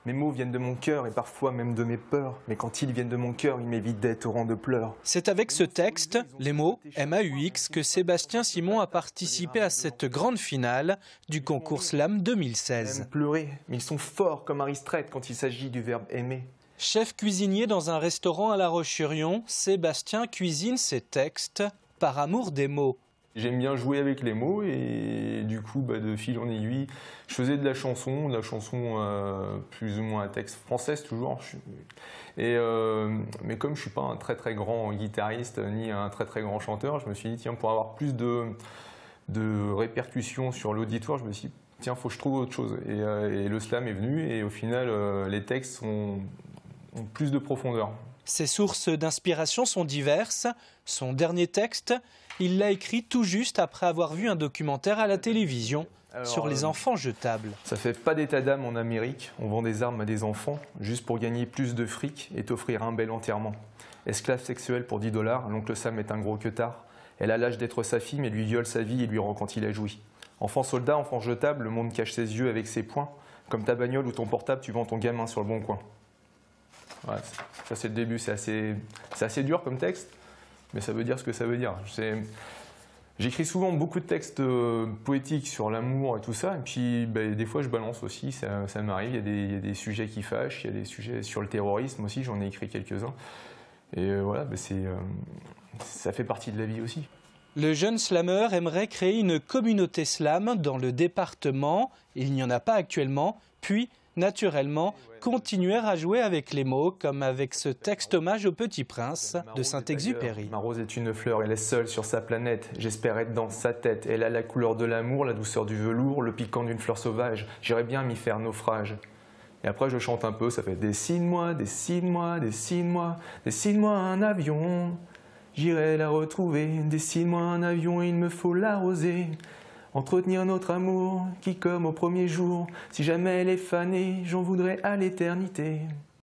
Mes mots viennent de mon cœur et parfois même de mes peurs. Mais quand ils viennent de mon cœur, ils m'évitent des torrents de pleurs. C'est avec ce texte, les mots MAUX, que Sébastien Simon a participé à cette grande finale du concours Slam 2016. J'aime pleurer, mais ils sont forts comme Aristrate quand il s'agit du verbe aimer. Chef cuisinier dans un restaurant à La Roche-sur-Yon, Sébastien cuisine ses textes par amour des mots. J'aime bien jouer avec les mots et du coup, de fil en aiguille, je faisais de la chanson plus ou moins à texte française toujours. Mais comme je ne suis pas un très très grand guitariste ni un très très grand chanteur, je me suis dit, tiens, pour avoir plus de répercussions sur l'auditoire, je me suis dit, tiens, faut que je trouve autre chose. Et le slam est venu et au final, les textes ont plus de profondeur. Ses sources d'inspiration sont diverses. Son dernier texte, il l'a écrit tout juste après avoir vu un documentaire à la télévision sur les enfants jetables. Ça fait pas d'état d'âme en Amérique. On vend des armes à des enfants juste pour gagner plus de fric et t'offrir un bel enterrement. Esclave sexuel pour 10 $, l'oncle Sam est un gros queutard. Elle a l'âge d'être sa fille mais lui viole sa vie et lui rend quand il a joui. Enfant soldat, enfant jetable, le monde cache ses yeux avec ses poings. Comme ta bagnole ou ton portable, tu vends ton gamin sur le bon coin. Ouais, ça c'est le début, c'est assez dur comme texte, mais ça veut dire ce que ça veut dire. J'écris souvent beaucoup de textes poétiques sur l'amour et tout ça, et puis des fois je balance aussi, ça m'arrive, il y a des sujets qui fâchent, il y a des sujets sur le terrorisme aussi, j'en ai écrit quelques-uns. Et voilà, ça fait partie de la vie aussi. Le jeune slameur aimerait créer une communauté slam dans le département, il n'y en a pas actuellement, puis naturellement, continuer à jouer avec les mots, comme avec ce texte hommage au Petit Prince de Saint-Exupéry. Ma rose est une fleur, elle est seule sur sa planète. J'espère être dans sa tête. Elle a la couleur de l'amour, la douceur du velours, le piquant d'une fleur sauvage. J'irais bien m'y faire naufrage. Et après, je chante un peu, ça fait dessine-moi, dessine-moi, dessine-moi, dessine-moi un avion. J'irai la retrouver, dessine-moi un avion, il me faut l'arroser. Entretenir notre amour, qui comme au premier jour, si jamais elle est fanée, j'en voudrais à l'éternité.